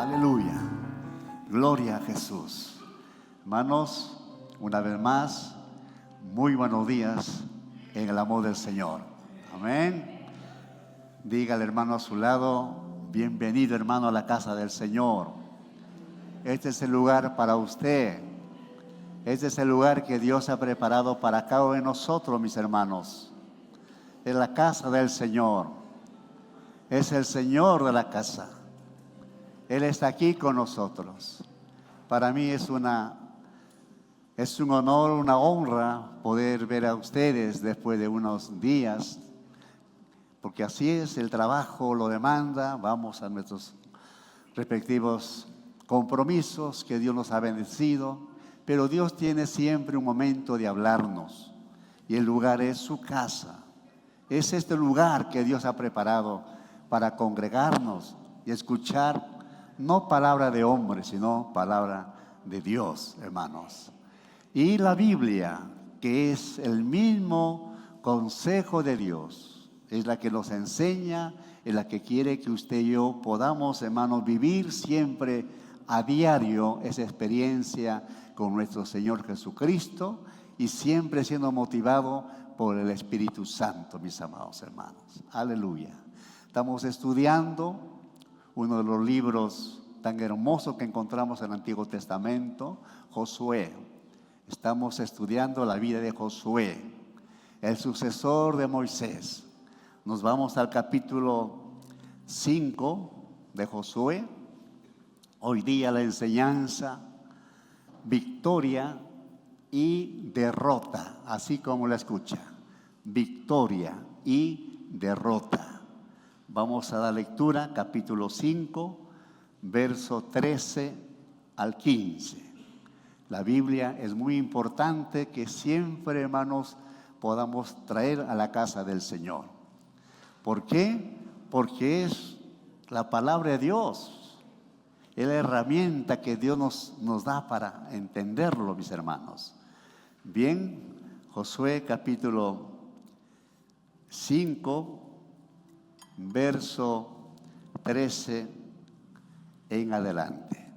Aleluya. Gloria a Jesús. Hermanos, una vez más, muy buenos días en el amor del Señor. Amén. Diga al hermano a su lado: bienvenido, hermano, a la casa del Señor. Este es el lugar para usted. Este es el lugar que Dios ha preparado para cada uno de nosotros, mis hermanos. Es la casa del Señor. Es el Señor de la casa. Él está aquí con nosotros. Para mí es un honor, una honra poder ver a ustedes después de unos días, porque así es, el trabajo lo demanda. Vamos a nuestros respectivos compromisos que Dios nos ha bendecido, pero Dios tiene siempre un momento de hablarnos, y el lugar es su casa. Es este lugar que Dios ha preparado para congregarnos y escuchar no palabra de hombre, sino palabra de Dios, hermanos. Y la Biblia, que es el mismo consejo de Dios, es la que nos enseña, es la que quiere que usted y yo podamos, hermanos, vivir siempre a diario esa experiencia con nuestro Señor Jesucristo, y siempre siendo motivado por el Espíritu Santo, mis amados hermanos. Aleluya. Estamos estudiando uno de los libros tan hermosos que encontramos en el Antiguo Testamento, Josué. Estamos estudiando la vida de Josué, el sucesor de Moisés. Nos vamos al capítulo 5 de Josué. Hoy día la enseñanza, victoria y derrota, así como la escucha, victoria y derrota. Vamos a dar lectura, capítulo 5, verso 13 al 15. La Biblia es muy importante que siempre, hermanos, podamos traer a la casa del Señor. ¿Por qué? Porque es la palabra de Dios. Es la herramienta que Dios nos da para entenderlo, mis hermanos. Bien, Josué capítulo 5, verso 13 en adelante.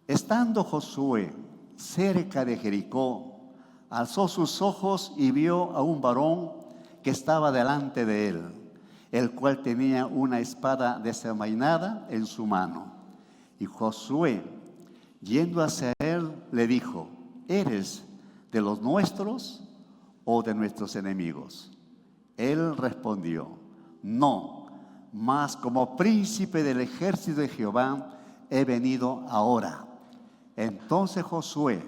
Estando Josué cerca de Jericó, alzó sus ojos y vio a un varón que estaba delante de él, el cual tenía una espada desenvainada en su mano. Y Josué, yendo hacia él, le dijo: ¿eres de los nuestros o de nuestros enemigos? Él respondió: no, mas como príncipe del ejército de Jehová he venido ahora. Entonces Josué,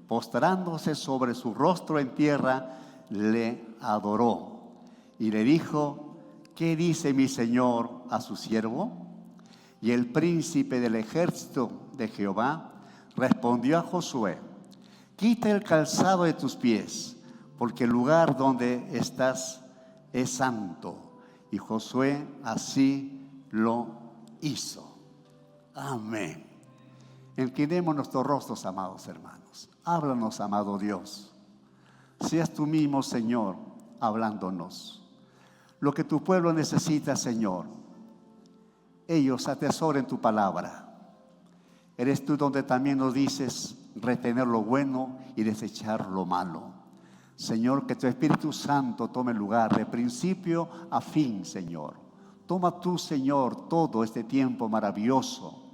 postrándose sobre su rostro en tierra, le adoró y le dijo: ¿qué dice mi señor a su siervo? Y el príncipe del ejército de Jehová respondió a Josué: quita el calzado de tus pies, porque el lugar donde estás es santo. Y Josué así lo hizo. Amén. Inclinemos nuestros rostros, amados hermanos. Háblanos, amado Dios. Seas tú mismo, Señor, hablándonos. Lo que tu pueblo necesita, Señor, ellos atesoren tu palabra. Eres tú donde también nos dices retener lo bueno y desechar lo malo. Señor, que tu Espíritu Santo tome lugar de principio a fin, Señor. Toma tú, Señor, todo este tiempo maravilloso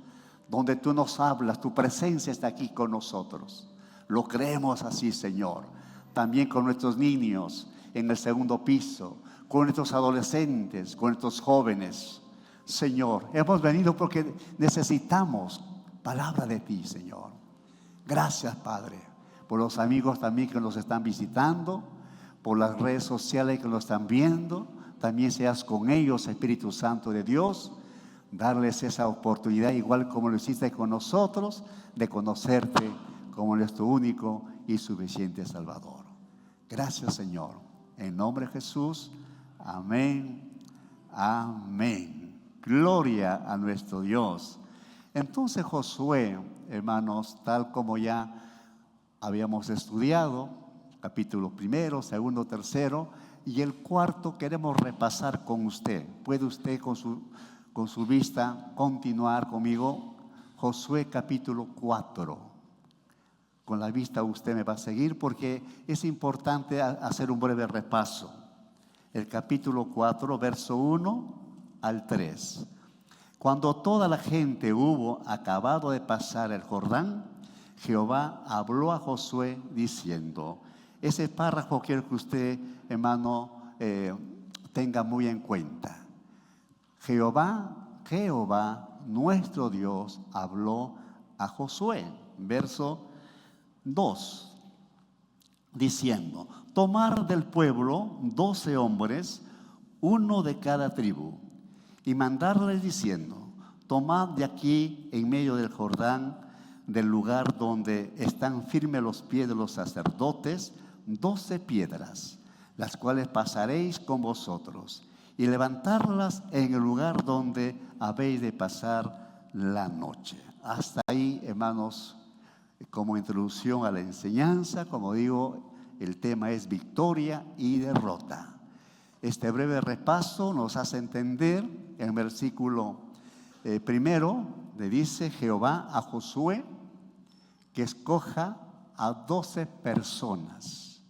donde tú nos hablas, tu presencia está aquí con nosotros. Lo creemos así, Señor. También con nuestros niños en el segundo piso, con nuestros adolescentes, con nuestros jóvenes. Señor, hemos venido porque necesitamos palabra de ti, Señor. Gracias, Padre, por los amigos también que nos están visitando, por las redes sociales que nos están viendo. También seas con ellos, Espíritu Santo de Dios, darles esa oportunidad, igual como lo hiciste con nosotros, de conocerte como nuestro único y suficiente Salvador. Gracias, Señor. En nombre de Jesús, amén, amén. Gloria a nuestro Dios. Entonces Josué, hermanos, tal como ya habíamos estudiado, capítulo 1, 2, 3 y el 4 queremos repasar con usted. Puede usted con con su vista continuar conmigo Josué capítulo 4. Con la vista usted me va a seguir porque es importante hacer un breve repaso. El capítulo 4, verso 1 al 3. Cuando toda la gente hubo acabado de pasar el Jordán, Jehová habló a Josué diciendo, ese párrafo quiero que usted, hermano, tenga muy en cuenta. Jehová, nuestro Dios, habló a Josué, verso 2, diciendo, tomar del pueblo 12 hombres, uno de cada tribu, y mandarles diciendo, tomad de aquí en medio del Jordán, del lugar donde están firmes los pies de los sacerdotes, 12 piedras, las cuales pasaréis con vosotros, y levantarlas en el lugar donde habéis de pasar la noche. Hasta ahí, hermanos, como introducción a la enseñanza, como digo, el tema es victoria y derrota. Este breve repaso nos hace entender en el versículo primero, le dice Jehová a Josué que escoja a 12 personas.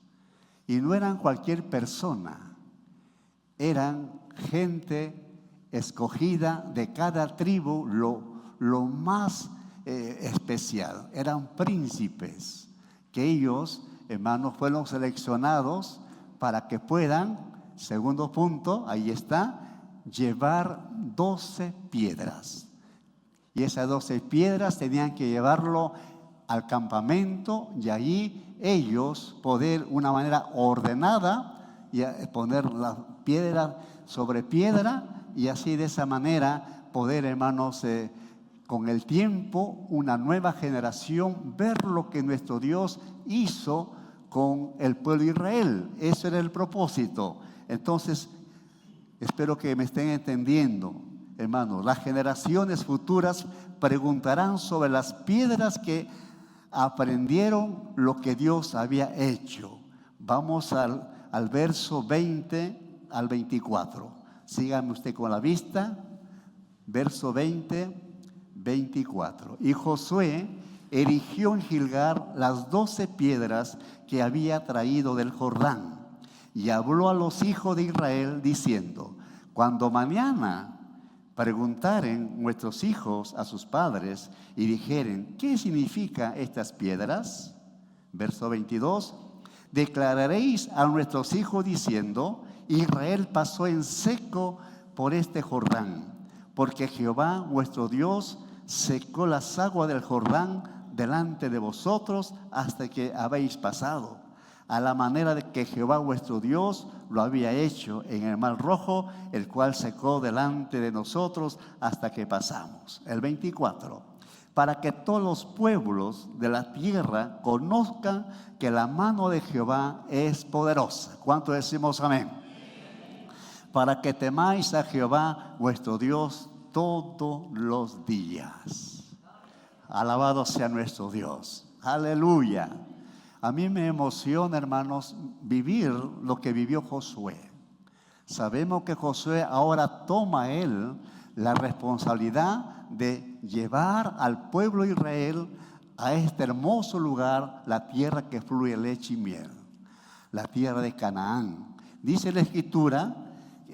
Y no eran cualquier persona, eran gente escogida de cada tribu, lo más especial. Eran príncipes, que ellos, hermanos, fueron seleccionados para que puedan, segundo punto, ahí está, llevar 12 piedras. Y esas 12 piedras tenían que llevarlo al campamento y allí ellos poder, una manera ordenada, y poner la piedra sobre piedra y así de esa manera poder, hermanos, con el tiempo, una nueva generación, ver lo que nuestro Dios hizo con el pueblo de Israel. Eso era el propósito. Entonces, espero que me estén entendiendo, hermanos. Las generaciones futuras preguntarán sobre las piedras que aprendieron lo que Dios había hecho. Vamos al verso 20 al 24. Sígame usted con la vista. Verso 20, 24. Y Josué erigió en Gilgal las 12 piedras que había traído del Jordán. Y habló a los hijos de Israel diciendo, cuando mañana preguntaren nuestros hijos a sus padres y dijeren, ¿qué significan estas piedras? Verso 22, declararéis a nuestros hijos diciendo, Israel pasó en seco por este Jordán, porque Jehová vuestro Dios secó las aguas del Jordán delante de vosotros hasta que habéis pasado, a la manera de que Jehová vuestro Dios lo había hecho en el Mar Rojo, el cual secó delante de nosotros hasta que pasamos. El 24, para que todos los pueblos de la tierra conozcan que la mano de Jehová es poderosa. ¿Cuánto decimos amén? Para que temáis a Jehová vuestro Dios todos los días. Alabado sea nuestro Dios. Aleluya. A mí me emociona, hermanos, vivir lo que vivió Josué. Sabemos que Josué ahora toma él la responsabilidad de llevar al pueblo de Israel a este hermoso lugar, la tierra que fluye leche y miel, la tierra de Canaán. Dice la Escritura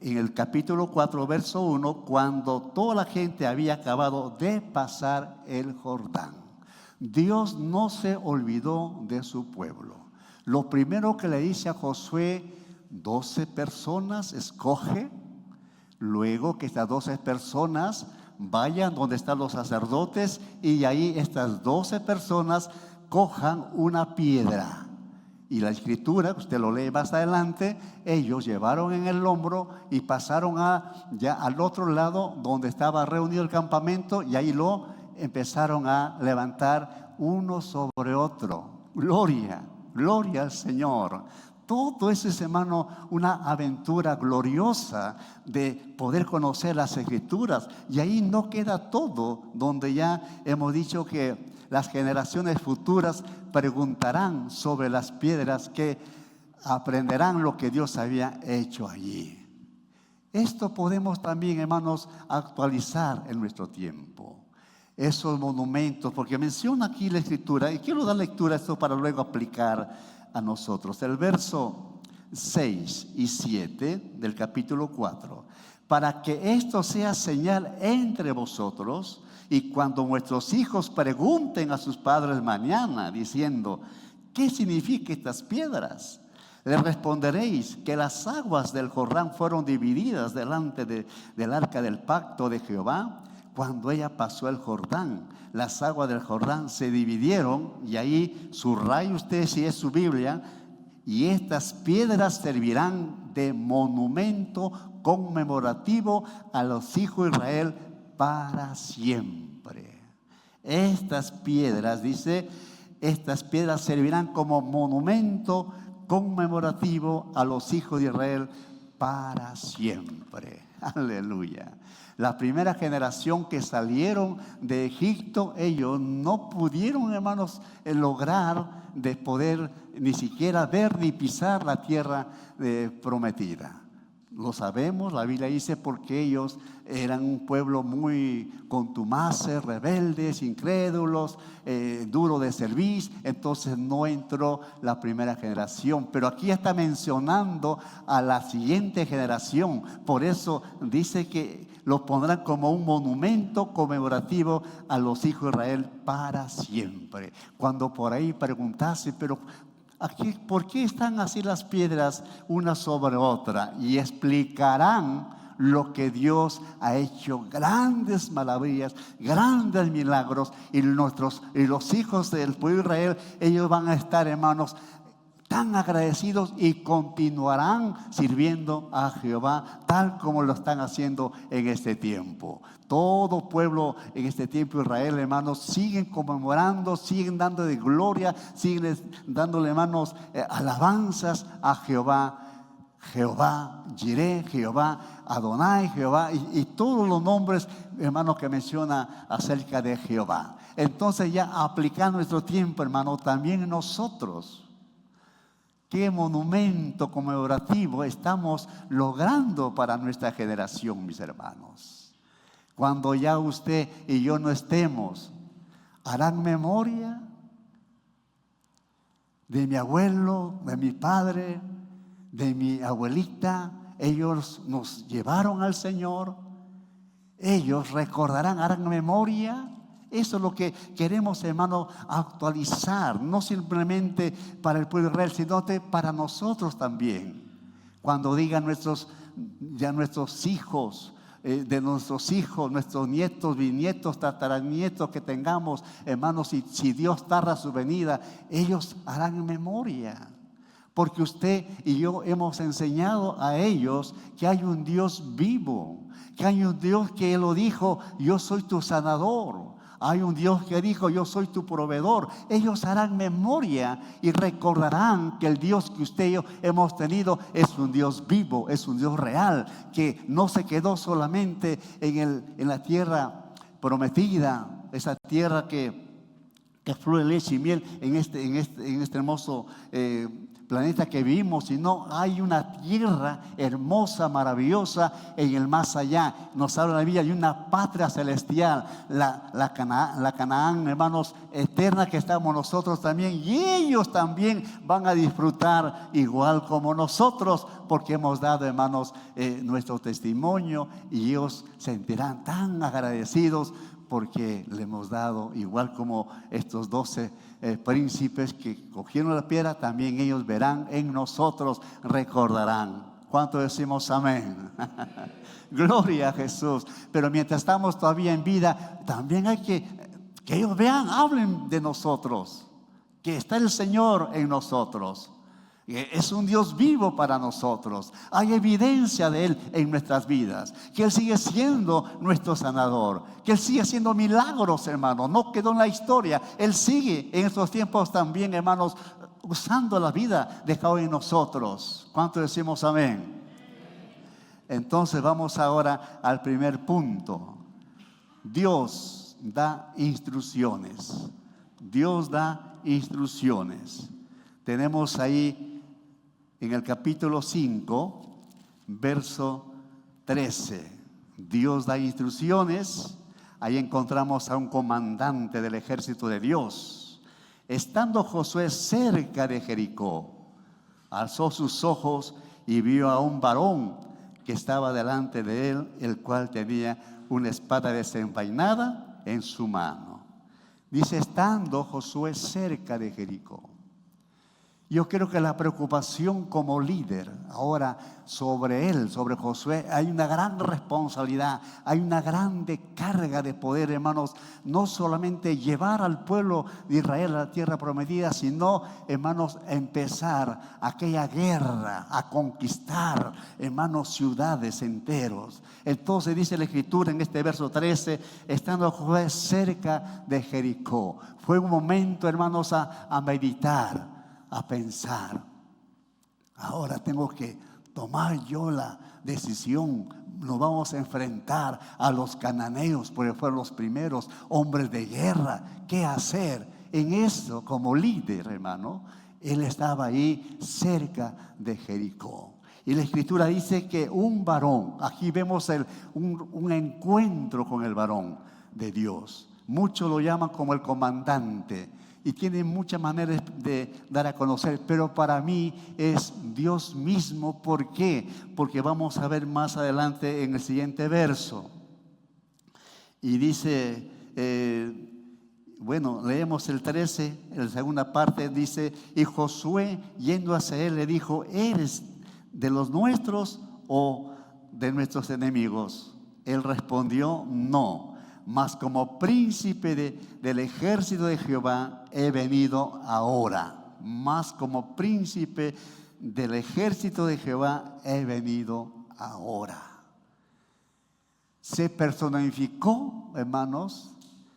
en el capítulo 4, verso 1, cuando toda la gente había acabado de pasar el Jordán. Dios no se olvidó de su pueblo. Lo primero que le dice a Josué, 12 personas escoge, luego que estas 12 personas vayan donde están los sacerdotes y ahí estas 12 personas cojan una piedra. Y la Escritura, usted lo lee más adelante, ellos llevaron en el hombro y pasaron ya al otro lado donde estaba reunido el campamento y ahí lo empezaron a levantar uno sobre otro. Gloria, gloria al Señor. Todo eso es, hermano, una aventura gloriosa de poder conocer las Escrituras. Y ahí no queda todo, donde ya hemos dicho que las generaciones futuras preguntarán sobre las piedras, que aprenderán lo que Dios había hecho allí. Esto podemos también, hermanos, actualizar en nuestro tiempo. Esos monumentos, porque menciona aquí la Escritura, y quiero dar lectura a esto para luego aplicar a nosotros. El verso 6 y 7 del capítulo 4. Para que esto sea señal entre vosotros, y cuando vuestros hijos pregunten a sus padres mañana, diciendo, ¿qué significan estas piedras? Les responderéis que las aguas del Jordán fueron divididas delante del arca del pacto de Jehová. Cuando ella pasó el Jordán, las aguas del Jordán se dividieron, y ahí subraya usted si es su Biblia, y estas piedras servirán de monumento conmemorativo a los hijos de Israel para siempre. Estas piedras, dice, estas piedras servirán como monumento conmemorativo a los hijos de Israel para siempre. Aleluya. La primera generación que salieron de Egipto, ellos no pudieron, hermanos, lograr de poder ni siquiera ver ni pisar la tierra prometida. Lo sabemos, la Biblia dice, porque ellos eran un pueblo muy contumaces, rebeldes, incrédulos, duro de servir. Entonces no entró la primera generación. Pero aquí está mencionando a la siguiente generación. Por eso dice que lo pondrán como un monumento conmemorativo a los hijos de Israel para siempre. Cuando por ahí preguntase, pero aquí, ¿por qué están así las piedras una sobre otra? Y explicarán lo que Dios ha hecho, grandes maravillas, grandes milagros, y los hijos del pueblo de Israel, ellos van a estar, hermanos, tan agradecidos y continuarán sirviendo a Jehová tal como lo están haciendo en este tiempo. Todo pueblo en este tiempo de Israel, hermanos, siguen conmemorando, siguen dándole gloria, siguen dándole, hermanos, alabanzas a Jehová. Jehová Jireh, Jehová Adonai, Jehová y todos los nombres, hermanos, que menciona acerca de Jehová. Entonces, ya aplicando nuestro tiempo, hermano, también nosotros, ¿qué monumento conmemorativo estamos logrando para nuestra generación, mis hermanos? Cuando ya usted y yo no estemos, ¿harán memoria de mi abuelo, de mi padre, de mi abuelita? Ellos nos llevaron al Señor. Ellos recordarán, harán memoria. Eso es lo que queremos, hermano, actualizar, no simplemente para el pueblo de Israel, sino para nosotros también. Cuando digan nuestros hijos, de nuestros hijos, nuestros nietos, bisnietos, tataranietos que tengamos, hermanos, si Dios tarda su venida, ellos harán memoria. Porque usted y yo hemos enseñado a ellos que hay un Dios vivo, que hay un Dios que lo dijo, yo soy tu sanador. Hay un Dios que dijo, yo soy tu proveedor. Ellos harán memoria y recordarán que el Dios que usted y yo hemos tenido es un Dios vivo, es un Dios real, que no se quedó solamente en la tierra prometida, esa tierra que fluye leche y miel en este hermoso planeta que vivimos, sino hay una tierra hermosa, maravillosa en el más allá. Nos habla la Biblia de una patria celestial, la Canaán, hermanos, eterna, que estamos nosotros también, y ellos también van a disfrutar igual como nosotros, porque hemos dado, hermanos, nuestro testimonio, y ellos se sentirán tan agradecidos porque le hemos dado, igual como estos 12 príncipes que cogieron la piedra, también ellos verán en nosotros, recordarán. ¿Cuánto decimos amén? Gloria a Jesús. Pero mientras estamos todavía en vida, también hay que ellos vean, hablen de nosotros, que está el Señor en nosotros. Es un Dios vivo para nosotros. Hay evidencia de Él en nuestras vidas, que Él sigue siendo nuestro sanador, que Él sigue haciendo milagros, hermanos. No quedó en la historia. Él sigue en estos tiempos también, hermanos, usando la vida dejado en nosotros. ¿Cuánto decimos amén? Entonces vamos ahora al primer punto. Dios da instrucciones. Dios da instrucciones. Tenemos ahí en el capítulo 5, verso 13. Dios da instrucciones. Ahí encontramos a un comandante del ejército de Dios. Estando Josué cerca de Jericó, alzó sus ojos y vio a un varón que estaba delante de él, el cual tenía una espada desenvainada en su mano. Dice, estando Josué cerca de Jericó. Yo creo que la preocupación como líder ahora sobre él, sobre Josué, hay una gran responsabilidad, hay una grande carga de poder, hermanos, no solamente llevar al pueblo de Israel a la tierra prometida, sino, hermanos, empezar aquella guerra, a conquistar, hermanos, ciudades enteros. Entonces dice la Escritura en este verso 13, estando Josué cerca de Jericó. Fue un momento, hermanos, a meditar, a pensar. Ahora tengo que tomar yo la decisión. Nos vamos a enfrentar a los cananeos, porque fueron los primeros hombres de guerra. ¿Qué hacer? En eso, como líder, hermano, él estaba ahí cerca de Jericó. Y la Escritura dice que un varón, aquí vemos un encuentro con el varón de Dios. Muchos lo llaman como el comandante. Y tiene muchas maneras de dar a conocer, pero para mí es Dios mismo. ¿Por qué? Porque vamos a ver más adelante en el siguiente verso. Y dice, leemos el 13, en la segunda parte dice, y Josué yendo hacia él le dijo, ¿eres de los nuestros o de nuestros enemigos? Él respondió, no. Mas como príncipe del ejército de Jehová he venido ahora. Mas como príncipe del ejército de Jehová he venido ahora. Se personificó, hermanos,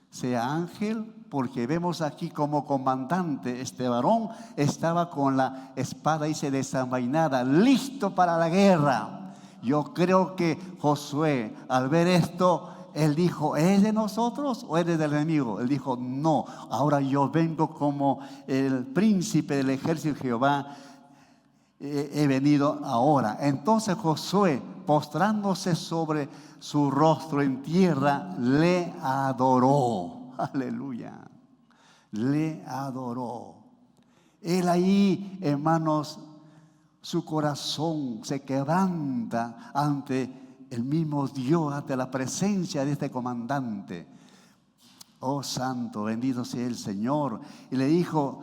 sea ángel, porque vemos aquí como comandante, este varón estaba con la espada, dice, desenvainada, listo para la guerra. Yo creo que Josué, al ver esto, él dijo, ¿es de nosotros o eres del enemigo? Él dijo, no, ahora yo vengo como el príncipe del ejército de Jehová, he venido ahora. Entonces Josué, postrándose sobre su rostro en tierra, le adoró. Aleluya. Le adoró. Él ahí, hermanos, su corazón se quebranta ante el mismo Dios, ante la presencia de este comandante. Oh santo, bendito sea el Señor. Y le dijo,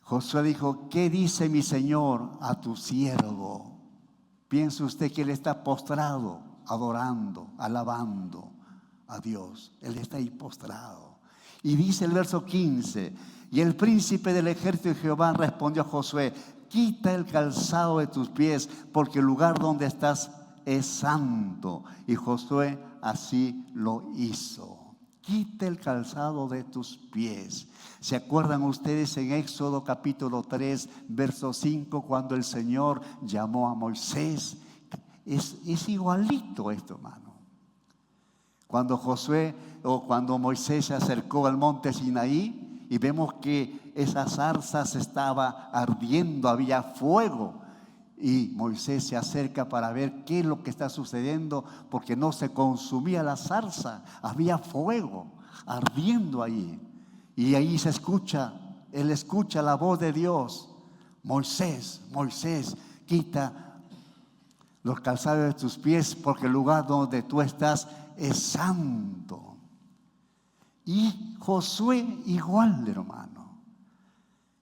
Josué dijo, ¿qué dice mi Señor a tu siervo? Piensa usted que él está postrado, adorando, alabando a Dios. Él está ahí postrado. Y dice el verso 15, y el príncipe del ejército de Jehová respondió a Josué, quita el calzado de tus pies, porque el lugar donde estás es santo. Y Josué así lo hizo. Quita el calzado de tus pies. ¿Se acuerdan ustedes en Éxodo capítulo 3, verso 5, cuando el Señor llamó a Moisés? Es igualito esto, hermano. Cuando cuando Moisés se acercó al monte Sinaí y vemos que esa zarza se estaba ardiendo, había fuego. Y Moisés se acerca para ver qué es lo que está sucediendo, porque no se consumía la zarza, había fuego ardiendo ahí. Y ahí él escucha la voz de Dios. Moisés, Moisés, quita los calzados de tus pies, porque el lugar donde tú estás es santo. Y Josué igual, hermano.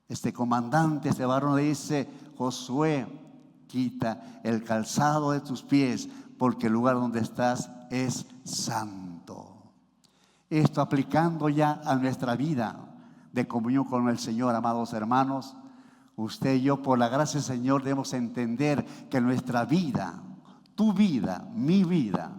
Este comandante, este varón le dice, Josué, quita el calzado de tus pies, porque el lugar donde estás es santo. Esto aplicando ya a nuestra vida de comunión con el Señor, amados hermanos. Usted y yo, por la gracia del Señor, debemos entender que nuestra vida, tu vida, mi vida,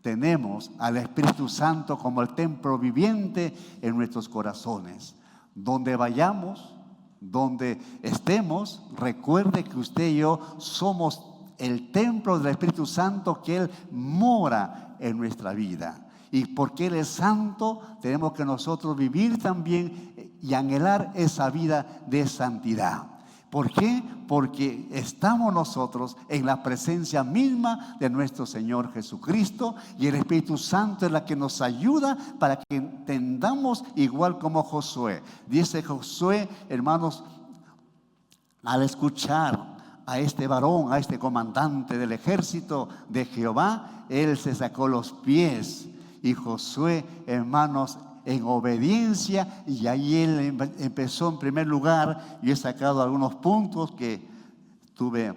tenemos al Espíritu Santo como el templo viviente en nuestros corazones. Donde vayamos, donde estemos, recuerde que usted y yo somos el templo del Espíritu Santo, que Él mora en nuestra vida. Y porque Él es santo, tenemos que nosotros vivir también y anhelar esa vida de santidad. ¿Por qué? Porque estamos nosotros en la presencia misma de nuestro Señor Jesucristo, y el Espíritu Santo es la que nos ayuda para que entendamos igual como Josué. Dice Josué, hermanos, al escuchar a este varón, a este comandante del ejército de Jehová, él se sacó los pies. Y Josué, hermanos, en obediencia, y ahí él empezó en primer lugar. Yo he sacado algunos puntos que estuve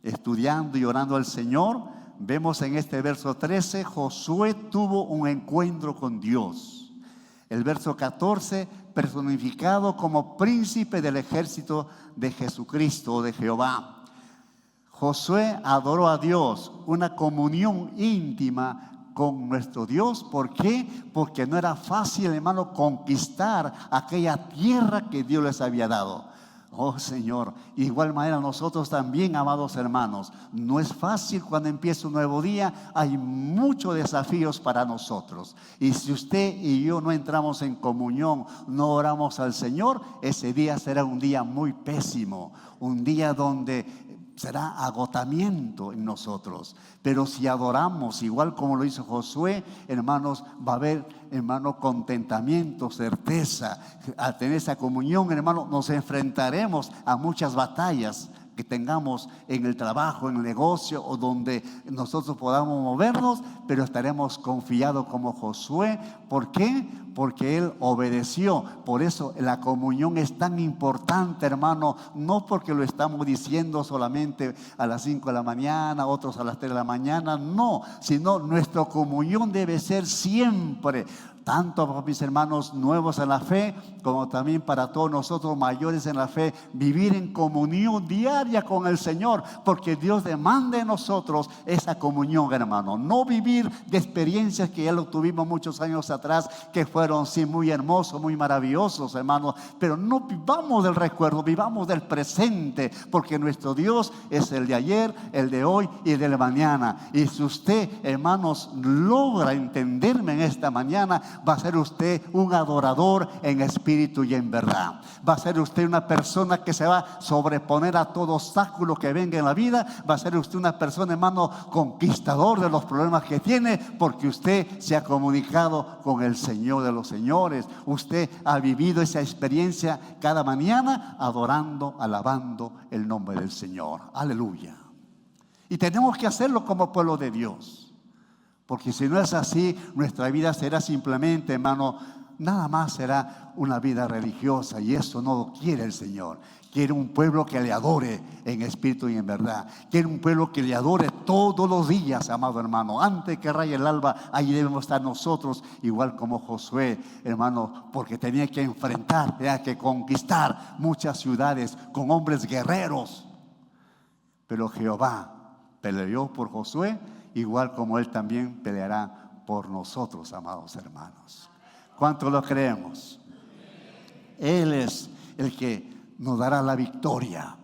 estudiando y orando al Señor. Vemos en este verso 13, Josué tuvo un encuentro con Dios. El verso 14, personificado como príncipe del ejército de Jesucristo o de Jehová. Josué adoró a Dios, una comunión íntima con nuestro Dios. ¿Por qué? Porque no era fácil, hermano, conquistar aquella tierra que Dios les había dado. Oh Señor, de igual manera nosotros también, amados hermanos, no es fácil cuando empieza un nuevo día. Hay muchos desafíos para nosotros, y si usted y yo no entramos en comunión, no oramos al Señor, ese día será un día muy pésimo, un día donde será agotamiento en nosotros. Pero si adoramos igual como lo hizo Josué, hermanos, va a haber, hermano, contentamiento, certeza. Al tener esa comunión, hermano, nos enfrentaremos a muchas batallas que tengamos en el trabajo, en el negocio o donde nosotros podamos movernos, pero estaremos confiados como Josué. ¿Por qué? Porque él obedeció. Por eso la comunión es tan importante, hermano, no porque lo estamos diciendo solamente a las 5 de la mañana, otros a las 3 de la mañana, no, sino nuestra comunión debe ser siempre, tanto para mis hermanos nuevos en la fe, como también para todos nosotros mayores en la fe, vivir en comunión diaria con el Señor, porque Dios demanda de nosotros esa comunión, hermano. No vivir de experiencias que ya lo tuvimos muchos años atrás, que fueron sí muy hermosos, muy maravillosos, hermanos, pero no vivamos del recuerdo, vivamos del presente, porque nuestro Dios es el de ayer, el de hoy y el de la mañana. Y si usted, hermanos, logra entenderme en esta mañana, va a ser usted un adorador en espíritu y en verdad. Va a ser usted una persona que se va a sobreponer a todo obstáculo que venga en la vida. Va a ser usted una persona, hermano, conquistador de los problemas que tiene, porque usted se ha comunicado con el Señor de los señores. Usted ha vivido esa experiencia cada mañana adorando, alabando el nombre del Señor. Aleluya. Y tenemos que hacerlo como pueblo de Dios. Porque si no es así, nuestra vida será simplemente, hermano, nada más será una vida religiosa, y eso no lo quiere el Señor. Quiere un pueblo que le adore en espíritu y en verdad. Quiere un pueblo que le adore todos los días, amado hermano. Antes que raye el alba, ahí debemos estar nosotros, igual como Josué, hermano, porque tenía que enfrentar, tenía que conquistar muchas ciudades con hombres guerreros. Pero Jehová peleó por Josué, igual como Él también peleará por nosotros, amados hermanos. ¿Cuánto lo creemos? Él es el que nos dará la victoria.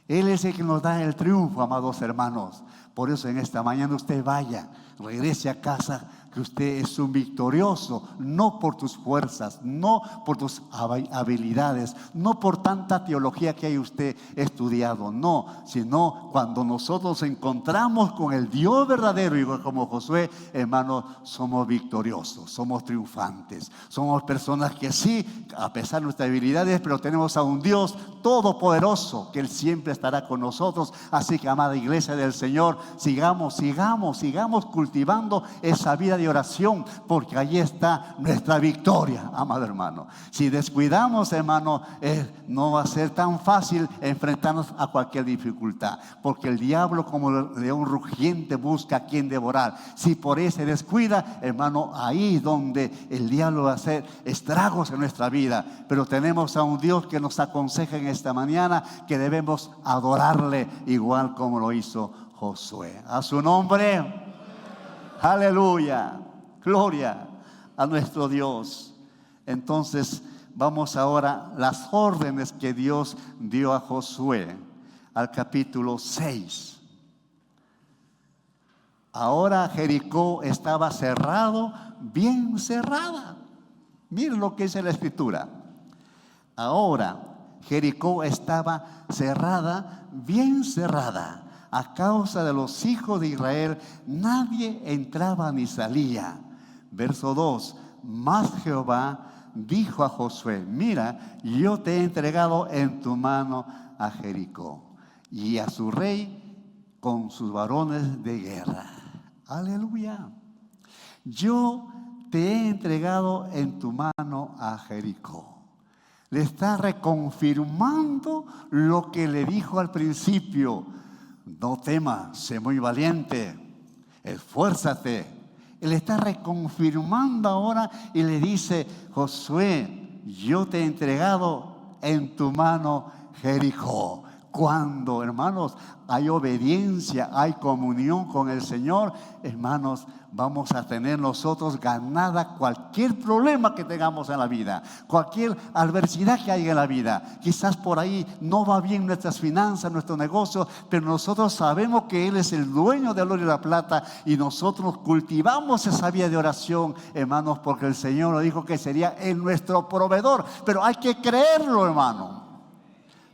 Él es el que nos da el triunfo, amados hermanos. Por eso en esta mañana usted vaya, regrese a casa, que usted es un victorioso, no por tus fuerzas, no por tus habilidades, no por tanta teología que hay usted estudiado, no, sino cuando nosotros encontramos con el Dios verdadero, igual como Josué, hermano, somos victoriosos, somos triunfantes, somos personas que sí, a pesar de nuestras habilidades, pero tenemos a un Dios todopoderoso, que Él siempre estará con nosotros. Así que, amada iglesia del Señor, sigamos cultivando esa vida de oración, porque allí está nuestra victoria, amado hermano. Si descuidamos, hermano, no va a ser tan fácil enfrentarnos a cualquier dificultad, porque el diablo, como león rugiente, busca a quien devorar. Si por ahí se descuida, hermano, ahí es donde el diablo va a hacer estragos en nuestra vida. Pero tenemos a un Dios que nos aconseja en esta mañana que debemos adorarle igual como lo hizo Josué. A su nombre. Aleluya, gloria a nuestro Dios. Entonces vamos ahora a las órdenes que Dios dio a Josué, al capítulo 6. Ahora Jericó estaba cerrado, bien cerrada. Miren lo que dice la Escritura. Ahora Jericó estaba cerrada, bien cerrada. A causa de los hijos de Israel, nadie entraba ni salía. Verso 2. Mas Jehová dijo a Josué: mira, yo te he entregado en tu mano a Jericó y a su rey con sus varones de guerra. Aleluya. Yo te he entregado en tu mano a Jericó. Le está reconfirmando lo que le dijo al principio. No temas, sé muy valiente, esfuérzate. Él está reconfirmando ahora y le dice: Josué, yo te he entregado en tu mano Jericó. Cuando, hermanos, hay obediencia, hay comunión con el Señor, hermanos, vamos a tener nosotros ganada cualquier problema que tengamos en la vida, cualquier adversidad que haya en la vida. Quizás por ahí no va bien nuestras finanzas, nuestro negocio, pero nosotros sabemos que Él es el dueño del oro y la plata, y nosotros cultivamos esa vía de oración, hermanos, porque el Señor nos dijo que sería nuestro proveedor. Pero hay que creerlo, hermano.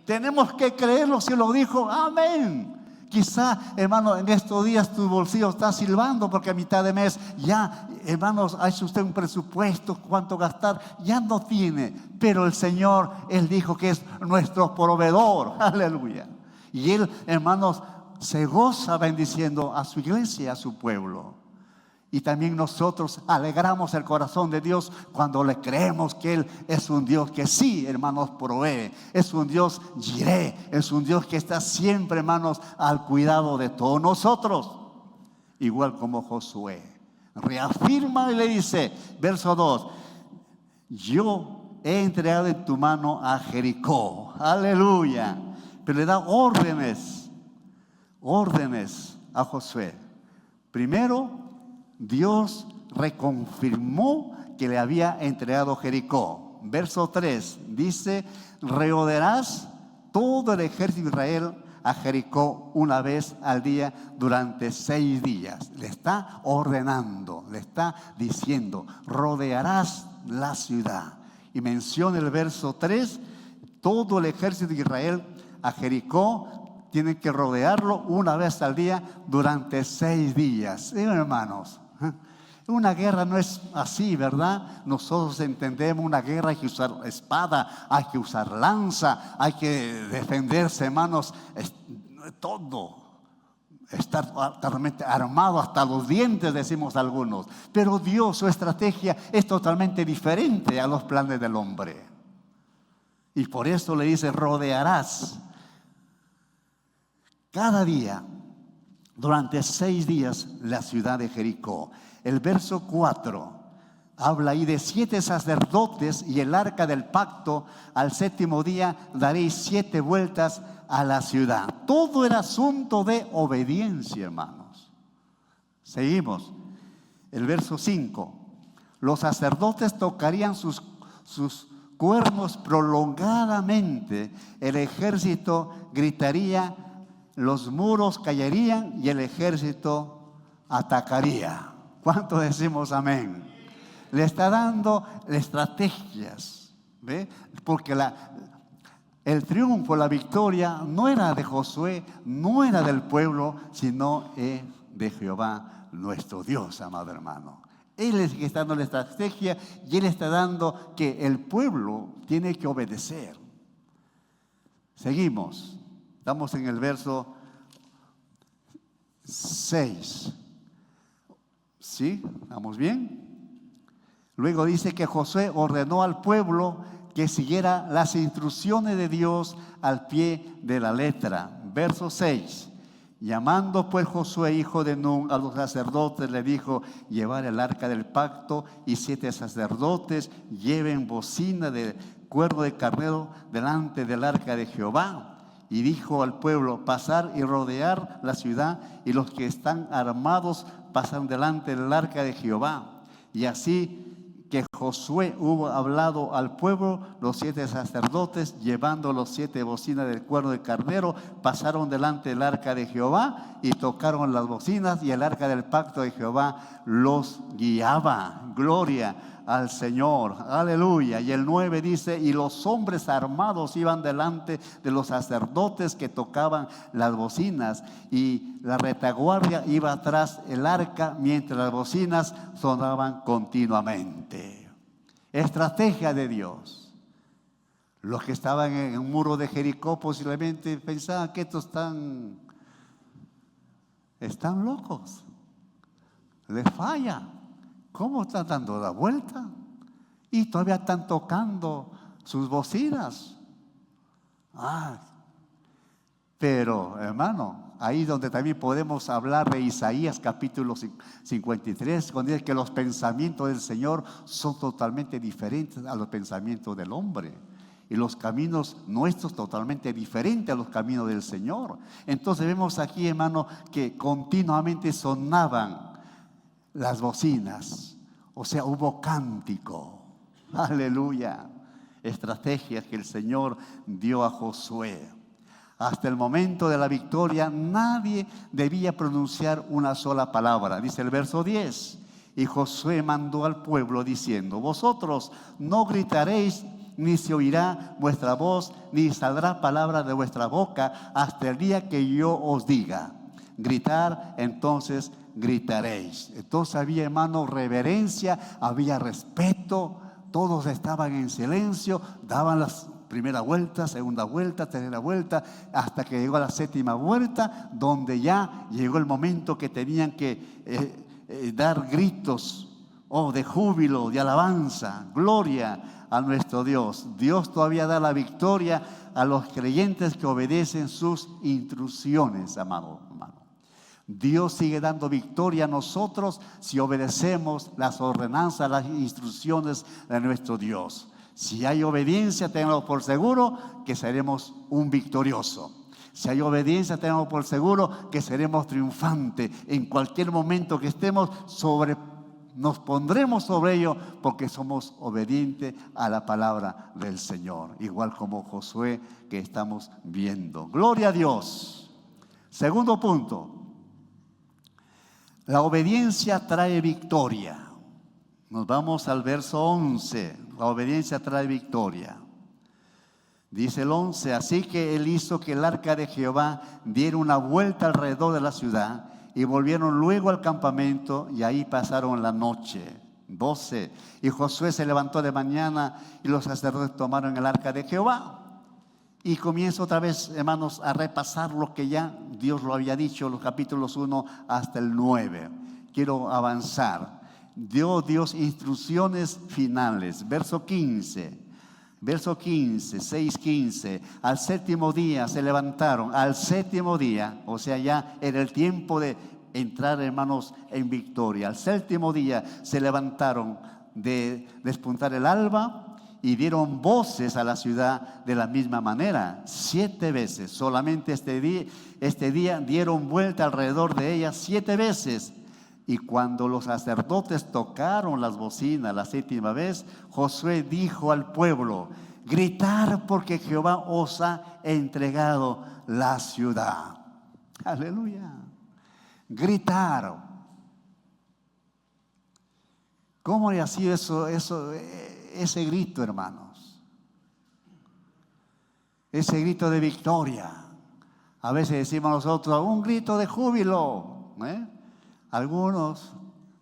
Tenemos que creerlo. Si lo dijo, amén. Quizá, hermano, en estos días tu bolsillo está silbando porque a mitad de mes ya, hermanos, ha hecho usted un presupuesto, cuánto gastar, ya no tiene. Pero el Señor, Él dijo que es nuestro proveedor. Aleluya. Y Él, hermanos, se goza bendiciendo a su iglesia, a su pueblo. Y también nosotros alegramos el corazón de Dios cuando le creemos que Él es un Dios que sí, hermanos, provee. Es un Dios Jireh, es un Dios que está siempre, hermanos, al cuidado de todos nosotros. Igual como Josué. Reafirma y le dice, verso 2, yo he entregado en tu mano a Jericó. Aleluya. Pero le da órdenes a Josué. Primero, Dios reconfirmó que le había entregado Jericó. Verso 3 dice: rodearás todo el ejército de Israel a Jericó una vez al día durante 6 días. Le está ordenando, le está diciendo: rodearás la ciudad. Y menciona el verso 3: todo el ejército de Israel a Jericó tienen que rodearlo una vez al día durante 6 días. ¿Sí, hermanos? Una guerra no es así, ¿verdad? Nosotros entendemos una guerra, hay que usar espada, hay que usar lanza, hay que defenderse, hermanos, todo. Estar totalmente armado hasta los dientes, decimos algunos. Pero Dios, su estrategia es totalmente diferente a los planes del hombre. Y por eso le dice: rodearás cada día durante 6 días la ciudad de Jericó. El verso 4 habla ahí de 7 sacerdotes y el arca del pacto. Al 7º día daréis 7 vueltas a la ciudad. Todo era asunto de obediencia, hermanos. Seguimos. El verso 5. Los sacerdotes tocarían sus cuernos prolongadamente. El ejército gritaría, los muros caerían y el ejército atacaría. ¿Cuánto decimos amén? Le está dando estrategias, ¿ve? Porque el triunfo, la victoria no era de Josué, no era del pueblo, sino de Jehová nuestro Dios, amado hermano. Él es el que está dando la estrategia y Él está dando que el pueblo tiene que obedecer. Seguimos. Estamos en el verso 6. ¿Sí? ¿Estamos bien? Luego dice que Josué ordenó al pueblo que siguiera las instrucciones de Dios al pie de la letra. Verso 6. Llamando pues Josué, hijo de Nun, a los sacerdotes, le dijo: llevar el arca del pacto, y 7 sacerdotes lleven bocina de cuerno de carnero delante del arca de Jehová. Y dijo al pueblo: pasar y rodear la ciudad, y los que están armados pasan delante del arca de Jehová. Y así que Josué hubo hablado al pueblo, los 7 sacerdotes, llevando los 7 bocinas del cuerno de carnero, pasaron delante del arca de Jehová y tocaron las bocinas, y el arca del pacto de Jehová los guiaba. Gloria al Señor. Aleluya. Y el 9 dice: y los hombres armados iban delante de los sacerdotes que tocaban las bocinas, y la retaguardia iba atrás el arca mientras las bocinas sonaban continuamente. Estrategia de Dios. Los que estaban en el muro de Jericó posiblemente pensaban que estos están locos. Les falla. ¿Cómo están dando la vuelta? Y todavía están tocando sus bocinas. Pero, hermano, ahí donde también podemos hablar de Isaías capítulo 53, cuando dice que los pensamientos del Señor son totalmente diferentes a los pensamientos del hombre. Y los caminos nuestros totalmente diferentes a los caminos del Señor. Entonces vemos aquí, hermano, que continuamente sonaban las bocinas. O sea, hubo cántico. Aleluya. Estrategias que el Señor dio a Josué. Hasta el momento de la victoria nadie debía pronunciar una sola palabra. Dice el verso 10. Y Josué mandó al pueblo diciendo: vosotros no gritaréis, ni se oirá vuestra voz, ni saldrá palabra de vuestra boca hasta el día que yo os diga. Gritar, entonces gritaréis. Entonces había, hermano, reverencia, había respeto, todos estaban en silencio, daban las primera vuelta, segunda vuelta, tercera vuelta, hasta que llegó a la séptima vuelta, donde ya llegó el momento que tenían que dar gritos de júbilo, de alabanza, gloria a nuestro Dios. Dios todavía da la victoria a los creyentes que obedecen sus instrucciones, amado hermano. Dios sigue dando victoria a nosotros si obedecemos las ordenanzas, las instrucciones de nuestro Dios. Si hay obediencia, tenemos por seguro que seremos un victorioso. Si hay obediencia, tenemos por seguro que seremos triunfantes. En cualquier momento que estemos nos pondremos sobre ello porque somos obedientes a la palabra del Señor. Igual como Josué que estamos viendo. Gloria a Dios. Segundo punto. La obediencia trae victoria. Nos vamos al verso 11. La obediencia trae victoria. Dice el 11. Así que él hizo que el arca de Jehová diera una vuelta alrededor de la ciudad. Y volvieron luego al campamento y ahí pasaron la noche. 12. Y Josué se levantó de mañana y los sacerdotes tomaron el arca de Jehová. Y comienzo otra vez, hermanos, a repasar lo que ya Dios lo había dicho, los capítulos 1 hasta el 9. Quiero avanzar. Dio Dios instrucciones finales. Verso 15. Verso 15, 6:15. Al séptimo día se levantaron. Al séptimo día, o sea, ya era el tiempo de entrar, hermanos, en victoria. Al séptimo día se levantaron de despuntar el alba y dieron voces a la ciudad de la misma manera. 7 veces. Solamente este día dieron vuelta alrededor de ella 7 veces. Y cuando los sacerdotes tocaron las bocinas la 7ª vez, Josué dijo al pueblo: gritar porque Jehová os ha entregado la ciudad. Aleluya. Gritar. ¿Cómo ha sido ese grito, hermanos? Ese grito de victoria. A veces decimos nosotros: un grito de júbilo. Algunos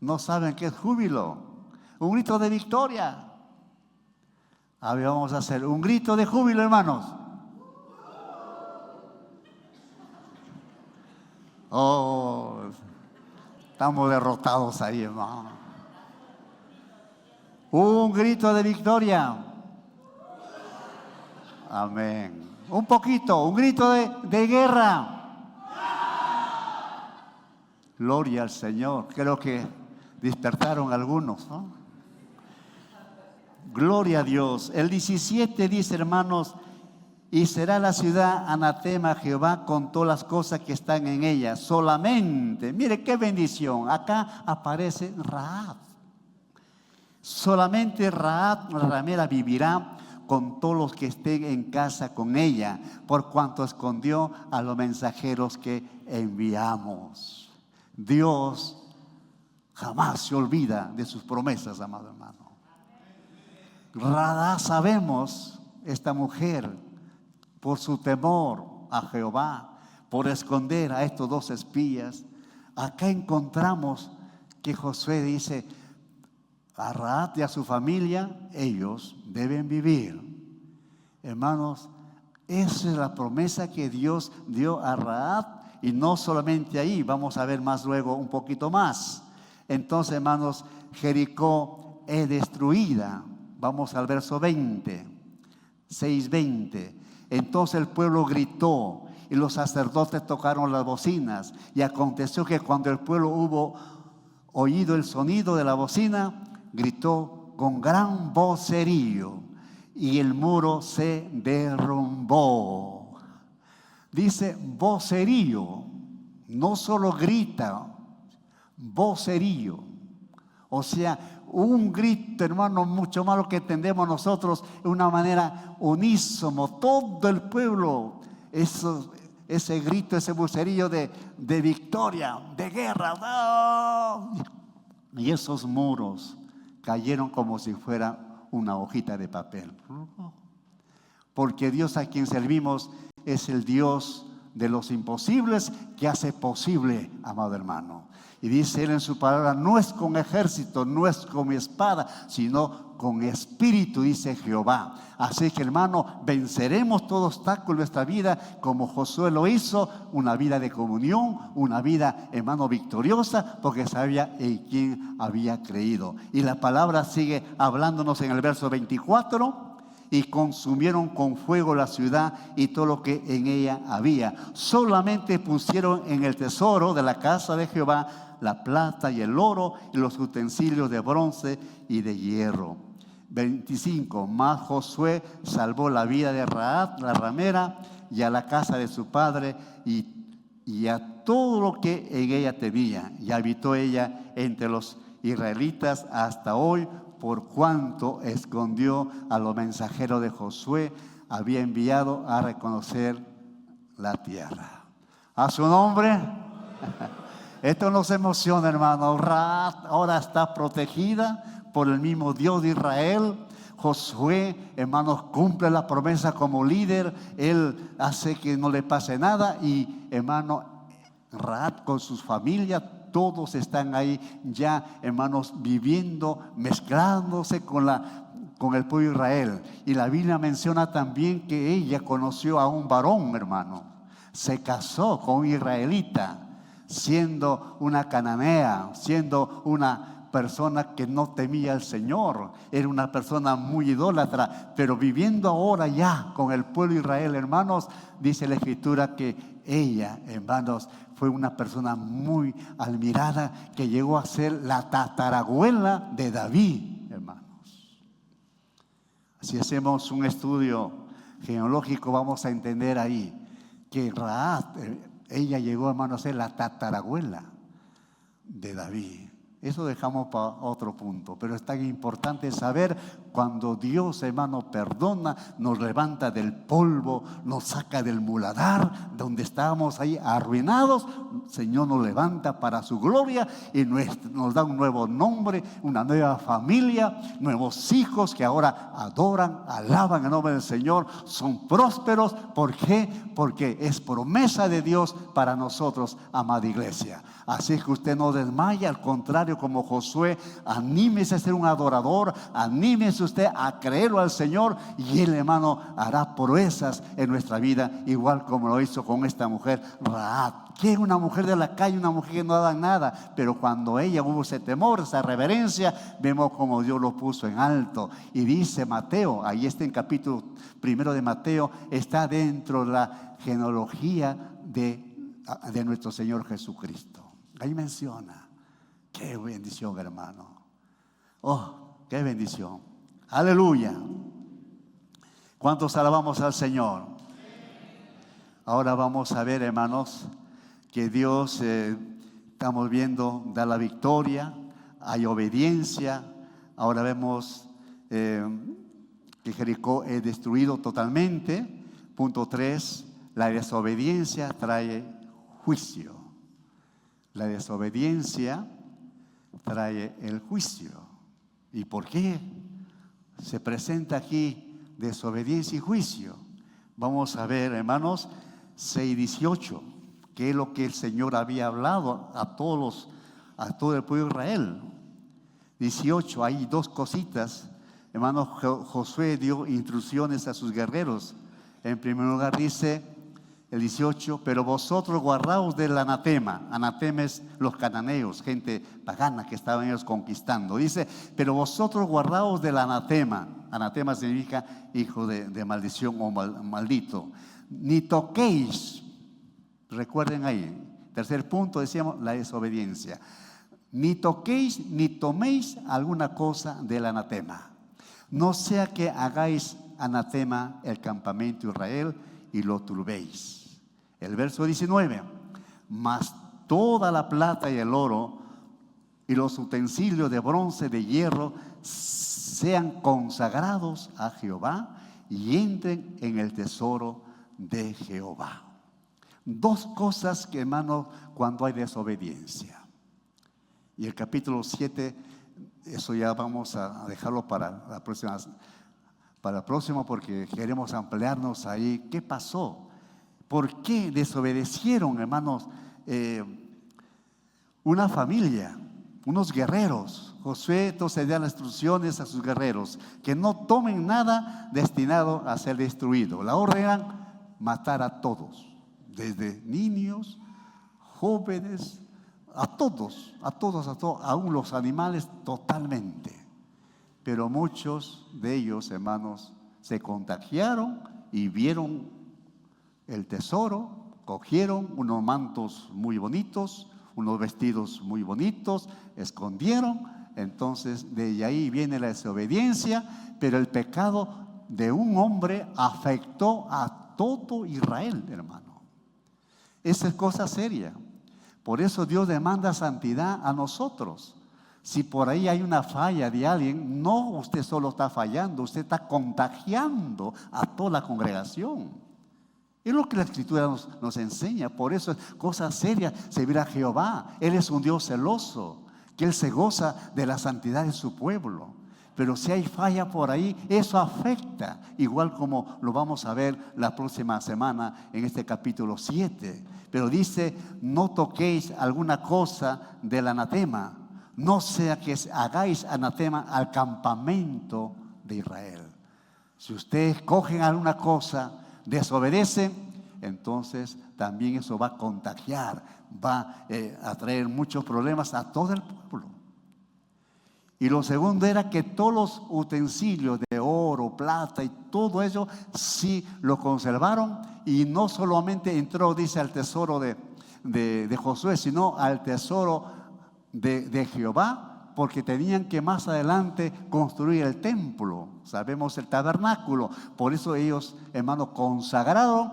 no saben qué es júbilo. Un grito de victoria. A ver, vamos a hacer un grito de júbilo, hermanos. Estamos derrotados ahí, hermano. Un grito de victoria. Amén. Un poquito, un grito de guerra. Gloria al Señor. Creo que despertaron algunos, ¿no? Gloria a Dios. El 17 dice, hermanos: y será la ciudad anatema a Jehová con todas las cosas que están en ella. Solamente, mire qué bendición. Acá aparece Rahab. Solamente Rahab, la ramera, vivirá con todos los que estén en casa con ella, por cuanto escondió a los mensajeros que enviamos. Dios jamás se olvida de sus promesas, amado hermano. Radá, sabemos, esta mujer, por su temor a Jehová, por esconder a estos dos espías, acá encontramos que Josué dice, a Rahab y a su familia, ellos deben vivir. Hermanos, esa es la promesa que Dios dio a Rahab, y no solamente ahí, vamos a ver más luego un poquito más. Entonces, hermanos, Jericó es destruida. Vamos al verso 20, 6:20. Entonces el pueblo gritó y los sacerdotes tocaron las bocinas. Y aconteció que cuando el pueblo hubo oído el sonido de la bocina, gritó con gran vocerío y el muro se derrumbó. Dice vocerío, no solo grita, vocerío. O sea, un grito, hermano, mucho más lo que entendemos nosotros, de una manera unísono, todo el pueblo, ese grito, ese vocerío de victoria, de guerra. ¡Oh! Y esos muros cayeron como si fuera una hojita de papel. Porque Dios a quien servimos es el Dios de los imposibles, que hace posible, amado hermano. Y dice Él en su palabra, no es con ejército, no es con espada, sino con espíritu, dice Jehová. Así que, hermano, venceremos todo obstáculo en nuestra vida, como Josué lo hizo, una vida de comunión, una vida, hermano, victoriosa, porque sabía en quién había creído. Y la palabra sigue hablándonos en el verso 24. Y consumieron con fuego la ciudad y todo lo que en ella había. Solamente pusieron en el tesoro de la casa de Jehová la plata y el oro y los utensilios de bronce y de hierro. 25. Mas Josué salvó la vida de Rahab, la ramera, y a la casa de su padre y a todo lo que en ella tenía. Y habitó ella entre los israelitas hasta hoy, por cuanto escondió a los mensajeros de Josué, había enviado a reconocer la tierra. A su nombre. Esto nos emociona, hermano. Rahab ahora está protegida por el mismo Dios de Israel. Josué, hermanos, cumple la promesa como líder. Él hace que no le pase nada. Y, hermano, Rahab con sus familias, todos están ahí ya, hermanos, viviendo, mezclándose con el pueblo de Israel. Y la Biblia menciona también que ella conoció a un varón, hermano. Se casó con un israelita, siendo una cananea, siendo una persona que no temía al Señor. Era una persona muy idólatra, pero viviendo ahora ya con el pueblo de Israel, hermanos, dice la Escritura que ella, hermanos, fue una persona muy admirada, que llegó a ser la tatarabuela de David, hermanos. Si hacemos un estudio genealógico, vamos a entender ahí que Rahab, ella llegó, hermanos, a ser la tatarabuela de David. Eso dejamos para otro punto, pero es tan importante saber cuando Dios, hermano, perdona, nos levanta del polvo, nos saca del muladar, donde estábamos ahí arruinados. El Señor nos levanta para su gloria y nos da un nuevo nombre, una nueva familia, nuevos hijos que ahora adoran, alaban el nombre del Señor, son prósperos. ¿Por qué? Porque es promesa de Dios para nosotros, amada iglesia. Así que usted no desmaya, al contrario, como Josué, anímese a ser un adorador, anímese usted a creerlo al Señor, y Él, hermano, hará proezas en nuestra vida, igual como lo hizo con esta mujer Rahab, que es una mujer de la calle, una mujer que no da nada, pero cuando ella hubo ese temor, esa reverencia, vemos como Dios lo puso en alto. Y dice Mateo, ahí está en capítulo 1 de Mateo, está dentro de la genealogía de nuestro Señor Jesucristo. Ahí menciona. Qué bendición, hermano. Oh, qué bendición. Aleluya. ¿Cuántos alabamos al Señor? Ahora vamos a ver, hermanos, que Dios, estamos viendo, da la victoria, hay obediencia. Ahora vemos que Jericó es destruido totalmente. Punto 3, la desobediencia trae juicio. La desobediencia trae el juicio. ¿Y por qué? se presenta aquí desobediencia y juicio. Vamos a ver, hermanos, 6:18, que es lo que el Señor había hablado a todo el pueblo de Israel. 18, hay dos cositas. Hermano, Josué dio instrucciones a sus guerreros. En primer lugar dice el 18, pero vosotros guardaos del anatema. Anatema es los cananeos, gente pagana que estaban ellos conquistando. Dice, pero vosotros guardaos del anatema. Anatema significa hijo de maldición o maldito. Ni toquéis, recuerden ahí, tercer punto decíamos, la desobediencia. Ni toquéis ni toméis alguna cosa del anatema. No sea que hagáis anatema el campamento de Israel y lo turbéis. El verso 19, mas toda la plata y el oro y los utensilios de bronce, de hierro, sean consagrados a Jehová y entren en el tesoro de Jehová. Dos cosas que, hermano, cuando hay desobediencia. Y el capítulo 7, eso ya vamos a dejarlo para la próxima porque queremos ampliarnos ahí. ¿Qué pasó? ¿Por qué desobedecieron, hermanos? Una familia, unos guerreros. Josué entonces da las instrucciones a sus guerreros que no tomen nada destinado a ser destruido. La orden era matar a todos, desde niños, jóvenes, a todos, aún los animales totalmente. Pero muchos de ellos, hermanos, se contagiaron y vieron el tesoro, cogieron unos mantos muy bonitos, unos vestidos muy bonitos, escondieron. Entonces de ahí viene la desobediencia, pero el pecado de un hombre afectó a todo Israel, hermano. Esa es cosa seria. Por eso Dios demanda santidad a nosotros. Si por ahí hay una falla de alguien, no usted solo está fallando, usted está contagiando a toda la congregación. Es lo que la Escritura nos enseña. Por eso es cosa seria servir a Jehová. Él es un Dios celoso, que Él se goza de la santidad de su pueblo. Pero si hay falla por ahí, eso afecta, igual como lo vamos a ver la próxima semana en este capítulo 7. Pero dice, no toquéis alguna cosa del anatema, no sea que hagáis anatema al campamento de Israel. Si ustedes cogen alguna cosa, desobedecen, entonces también eso va a contagiar, va a traer muchos problemas a todo el pueblo. Y lo segundo era que todos los utensilios de oro, plata y todo eso sí lo conservaron, y no solamente entró, dice, al tesoro de Josué, sino al tesoro de Jehová, porque tenían que más adelante construir el templo, sabemos, el tabernáculo. Por eso ellos, hermanos, consagraron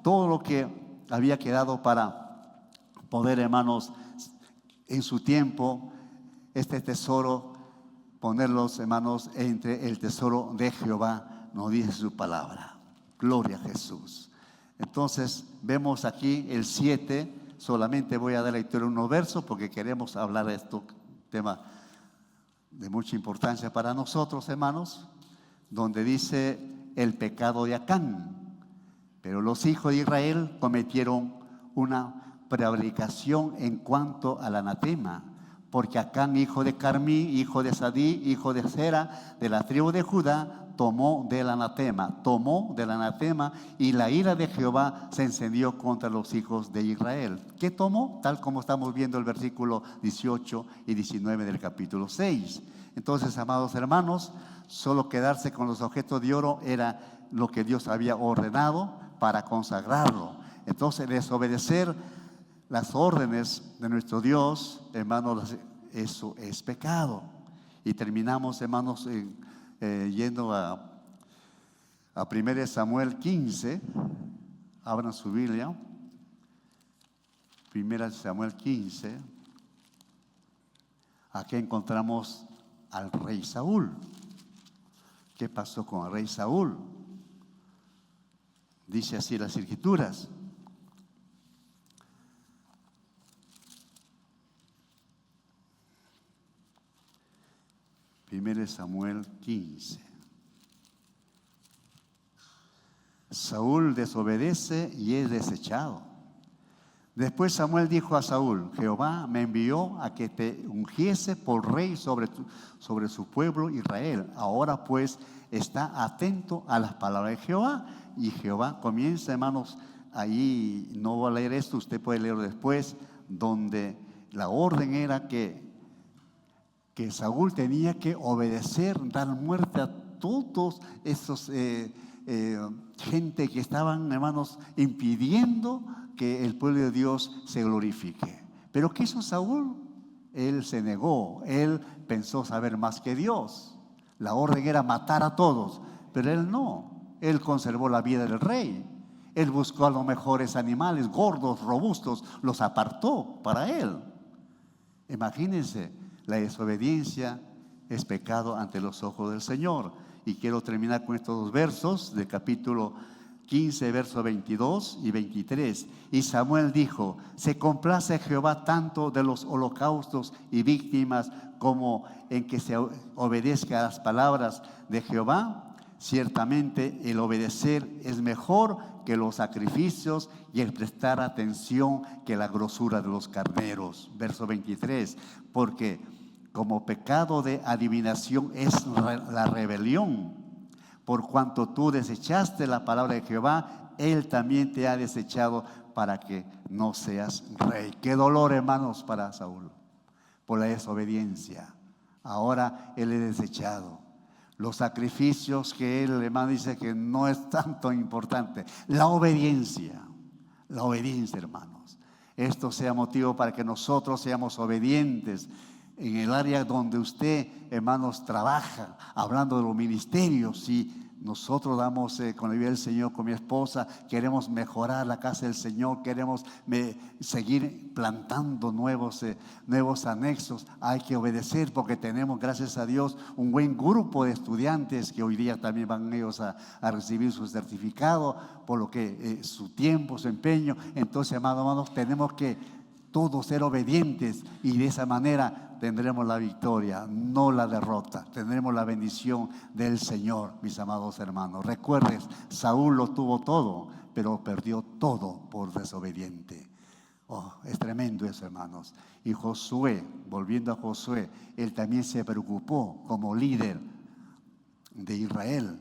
todo lo que había quedado para poder, hermanos, en su tiempo, este tesoro, ponerlos, hermanos, entre el tesoro de Jehová, nos dice su palabra. Gloria a Jesús. Entonces, vemos aquí el 7, solamente voy a dar lectura unos versos porque queremos hablar de este tema de mucha importancia para nosotros, hermanos, donde dice el pecado de Acán. Pero los hijos de Israel cometieron una prevaricación en cuanto al anatema, porque Acán, hijo de Carmí, hijo de Sadí, hijo de Zera, de la tribu de Judá, tomó del anatema, y la ira de Jehová se encendió contra los hijos de Israel. ¿Qué tomó? Tal como estamos viendo el versículo 18 y 19 del capítulo 6. Entonces, amados hermanos, solo quedarse con los objetos de oro era lo que Dios había ordenado para consagrarlo. Entonces, desobedecer las órdenes de nuestro Dios, hermanos, eso es pecado. Y terminamos, hermanos, yendo a 1 Samuel 15. Abran su Biblia. 1 Samuel 15. Aquí encontramos al rey Saúl. ¿Qué pasó con el rey Saúl? Dice así las Escrituras. Primero Samuel 15. Saúl desobedece y es desechado. Después Samuel dijo a Saúl: Jehová me envió a que te ungiese por rey sobre su pueblo Israel. Ahora pues está atento a las palabras de Jehová. Y Jehová comienza, hermanos, ahí no voy a leer esto, usted puede leerlo después, donde la orden era que Saúl tenía que obedecer, dar muerte a todos esos gente que estaban, hermanos, impidiendo que el pueblo de Dios se glorifique. Pero ¿qué hizo Saúl? Él se negó, él pensó saber más que Dios. La orden era matar a todos, pero él no. Él conservó la vida del rey. Él buscó a los mejores animales, gordos, robustos, los apartó para él. Imagínense, la desobediencia es pecado ante los ojos del Señor. Y quiero terminar con estos dos versos del capítulo 15, versos 22 y 23. Y Samuel dijo: se complace Jehová tanto de los holocaustos y víctimas como en que se obedezca a las palabras de Jehová. Ciertamente el obedecer es mejor que los sacrificios y el prestar atención que la grosura de los carneros. Verso 23, porque como pecado de adivinación es la rebelión, por cuanto tú desechaste la palabra de Jehová, Él también te ha desechado para que no seas rey. Qué dolor, hermanos, para Saúl por la desobediencia. Ahora él es desechado. Los sacrificios que él, hermano, dice que no es tanto importante. La obediencia, hermanos. Esto sea motivo para que nosotros seamos obedientes en el área donde usted, hermanos, trabaja, hablando de los ministerios. Si nosotros damos con la vida del Señor, con mi esposa, queremos mejorar la casa del Señor, queremos seguir plantando nuevos anexos, hay que obedecer, porque tenemos, gracias a Dios, un buen grupo de estudiantes que hoy día también van ellos a recibir su certificado, por lo que su tiempo, su empeño. Entonces, hermanos, tenemos que todos ser obedientes, y de esa manera tendremos la victoria, no la derrota. Tendremos la bendición del Señor, mis amados hermanos. Recuerden, Saúl lo tuvo todo, pero perdió todo por desobediente. Oh, es tremendo eso, hermanos. Y Josué, volviendo a Josué, él también se preocupó como líder de Israel,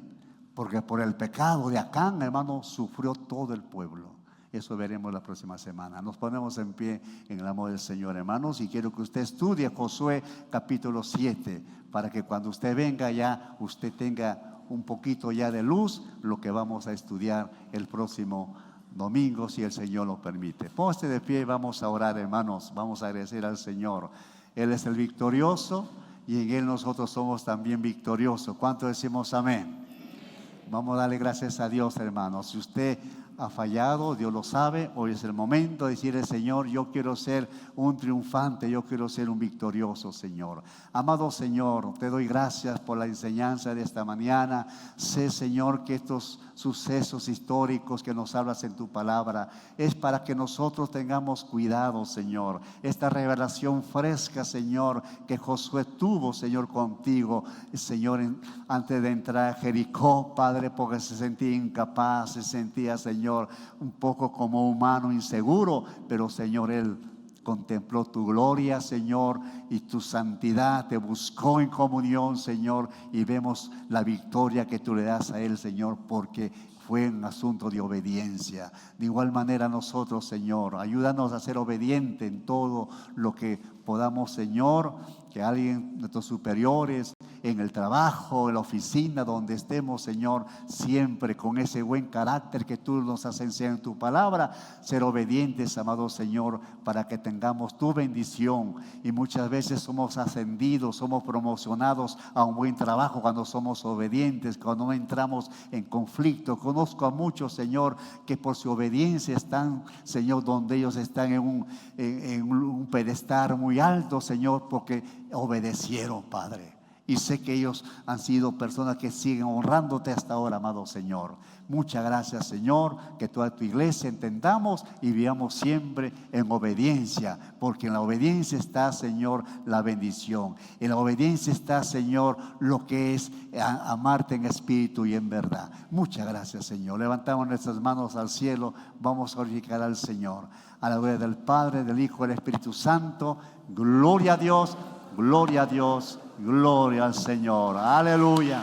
porque por el pecado de Acán, hermano, sufrió todo el pueblo. Eso veremos la próxima semana. Nos ponemos en pie en el amor del Señor, hermanos, y quiero que usted estudie Josué capítulo 7, para que cuando usted venga ya, usted tenga un poquito ya de luz, lo que vamos a estudiar el próximo domingo, si el Señor lo permite. Póngase de pie y vamos a orar, hermanos. Vamos a agradecer al Señor. Él es el victorioso y en Él nosotros somos también victoriosos. ¿Cuánto decimos amén? Vamos a darle gracias a Dios, hermanos. Si usted ha fallado, Dios lo sabe, hoy es el momento de decirle: Señor, yo quiero ser un triunfante, yo quiero ser un victorioso, Señor. Amado Señor, te doy gracias por la enseñanza de esta mañana. Sé, Señor, que estos sucesos históricos que nos hablas en tu palabra es para que nosotros tengamos cuidado, Señor. Esta revelación fresca, Señor, que Josué tuvo, Señor, contigo, Señor, antes de entrar a Jericó, Padre, porque se sentía incapaz, se sentía, Señor, un poco como humano, inseguro, pero, Señor, él contempló tu gloria, Señor, y tu santidad, te buscó en comunión, Señor, y vemos la victoria que tú le das a él, Señor, porque fue un asunto de obediencia. De igual manera nosotros, Señor, ayúdanos a ser obedientes en todo lo que podamos, Señor, que alguien, nuestros superiores, en el trabajo, en la oficina, donde estemos, Señor, siempre con ese buen carácter que tú nos has enseñado en tu palabra, ser obedientes, amado Señor, para que tengamos tu bendición. Y muchas veces somos ascendidos, somos promocionados a un buen trabajo cuando somos obedientes, cuando no entramos en conflicto. Conozco a muchos, Señor, que por su obediencia están, Señor, donde ellos están en un pedestal muy alto, Señor, porque obedecieron, Padre. y sé que ellos han sido personas que siguen honrándote hasta ahora, amado Señor. Muchas gracias, Señor, que toda tu iglesia entendamos y vivamos siempre en obediencia, porque en la obediencia está, Señor, la bendición. En la obediencia está, Señor, lo que es amarte en espíritu y en verdad. Muchas gracias, Señor. Levantamos nuestras manos al cielo, vamos a glorificar al Señor. A la gloria del Padre, del Hijo y del Espíritu Santo. Gloria a Dios, gloria a Dios, gloria al Señor. Aleluya.